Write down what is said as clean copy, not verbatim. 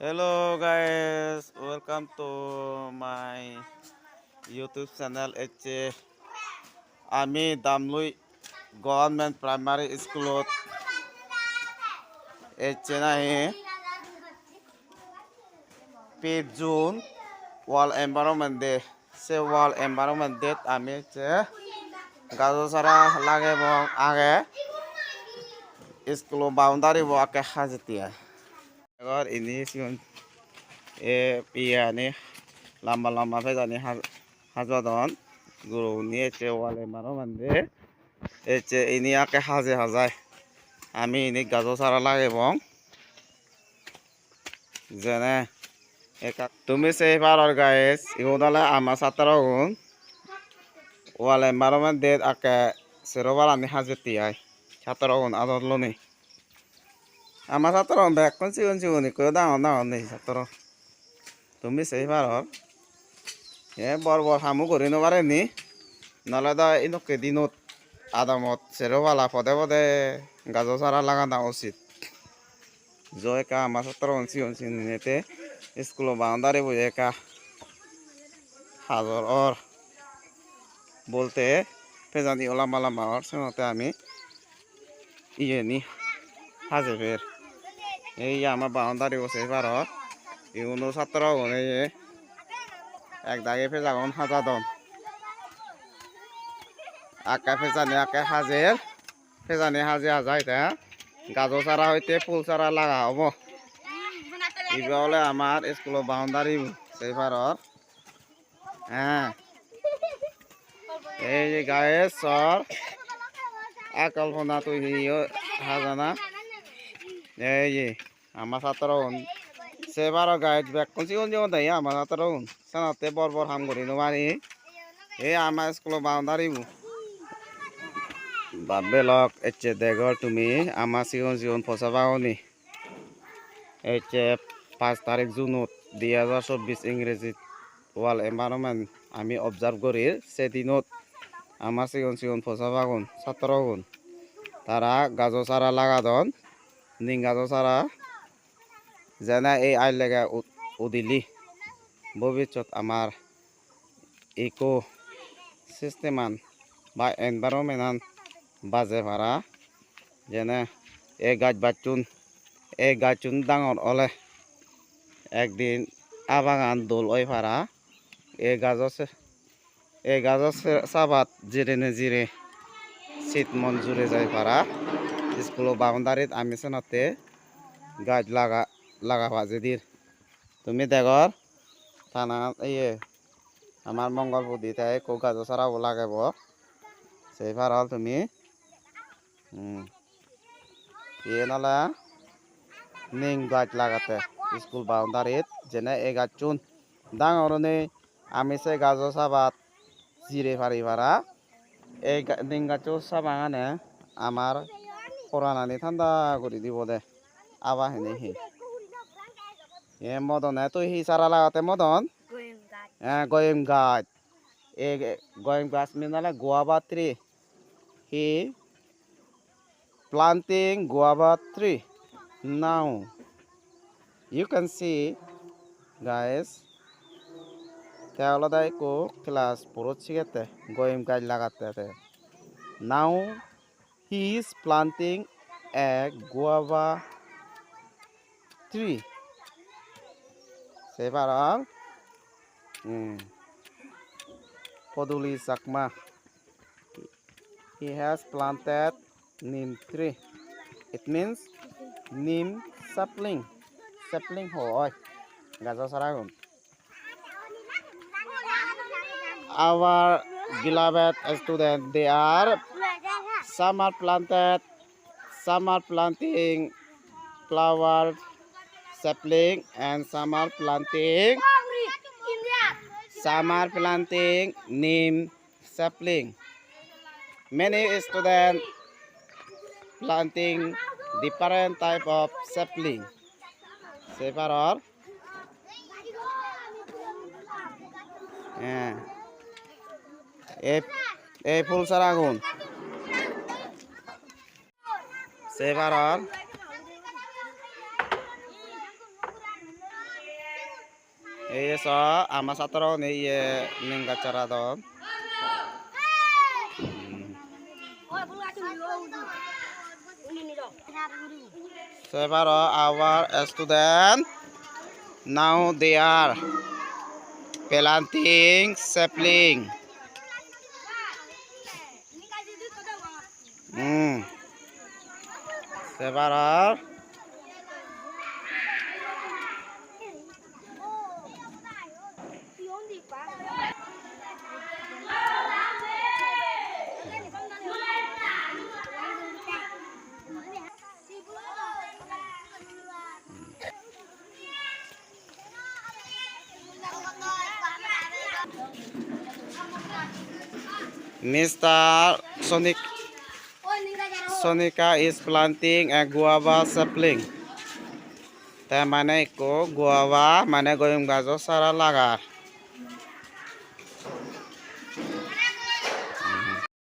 Hello guys, welcome to my YouTube channel. আমি দামলুই government primary স্কুলত নাই 5 জুন ওয়ার্ল্ড এনভায়রনমেন্ট ডে সে world environment day আমি গাজর সারা লাগে এবং আগে স্কুল বাউন্ডারি আগে সাজিতিয়া এবার ini siun piani lama fezani hajadon guru ni wale maro mande ini ake haje hajai আমি ini gajo sara লাগে এবং জেনে তুমি সেই পারর গাইস ইউদালে আমা সাতরাগুন ওয়ালে এনভায়রনমেন্ট ডে আকে সেরোবার আমি হাজেতি আই সাতরাগুন আদরলনি আমা সাতরাগুন বেকন চিগুনি কই দাও নেই সাতর তুমি সেই পারর বর হামু করি নবারে নি নলে দা ইনকে দিনত আদামত সেরোবালা পদে পদে গাজর সারা লাগানো উচিত জয়কা আমার সত্তর অঞ্চিনেতে স্কুল বাউন্ডারি বুঝেকা হাজর ওর বলতে ফেজানি ওলামালা মাওয়ার সঙ্গে আমি ইয়ে নি হাজে ফের এই আমার বাউন্ডারি বসে পারত ইউনো ছাত্র এক দাগে ফেজাগন হাজা দন আকা ফেজানি আকে হাজের ফেজানি হাজে হাজাই তা গাজর চারা হইতে ফুল চারা লাগা হব ইবা হলে আমার স্কুল বাউন্ডারি সেই পারর হ্যাঁ এই যে গায়ে সর আকল্পনা তুই হাজানা এই যে আমার ছাত্র সেবার গায়ে বেকন চিকন যেমন দেয় আমার ছাত্র সানাতে বর হাম করি নোমারি এই আমার স্কুল বাউন্ডারি বেলক এচে দেগর তুমি আমার জীবন ফসাবাওনি এচে 5 তারিখ জুনত 2024 ইংরেজি ওয়ার্ল্ড এনভায়রনমেন্ট আমি অবজার্ভ করি সেদিনত আমার জীবন ফসাবাগুন ছাত্রগুন তারা গাজর চারা লাগাদন নিং গাজর চারা যেনে এই আই লেগে উদিলি ভবিষ্যৎ আমার ইকো সিস্টেমান বা এনভায়রনমেন্ট বাজে ভাড়া যেনে এই গাছচুন ডাঙর হলে একদিন আবাগান দোল ওই ভাড়া এই গাছর চাবাত জিরে শীত মন জুড়ে যায় ভাড়া স্কুল বাউন্ডারিত আমি সেনাতে গাছ লাগাবা যেদির তুমি দেখর থানা ইয়ে আমার মঙ্গলপুর তাই কো গাছর চারাও লাগাব সেই ভাড়াল তুমি ইয়ে নলা নিং গাছ লাগাতে স্কুল বাউন্ডারিত যেনে এই গাছচুন ডাঙরনে আমি সে গাজর চাবাত জিরে ফারি ভাড়া এই নিং গাছও চাবাঙানে আমার পরানানি ঠান্ডা করে দিব দে আবা হেনে হি এ মদনে তুই হি চারা লাগাতে মদন গয়ম গাছ এই গয়ম গাছ মিনালে guava tree he planting guava tree. Now you can see guys তেওলাদাই কো ক্লাস পড়ছিগেতে গয়ম গাছ লাগাতে now he is planting a guava tree সেবারাল পদুলি Chakma he has planted neem tree. It means neem sapling hoy gajo saragun. Our beloved student, they are some are planting flower sapling and some are planting neem sapling. Many students planting different type of sapling. Separar. এই ফুল সারাগুন সেপারার so ama satro ni ye ningga cara don. Several our student now they are planting sapling. Several Mr. Sonika is planting a guava sapling. Te mane ko guava mane goyung gajo sara lagar.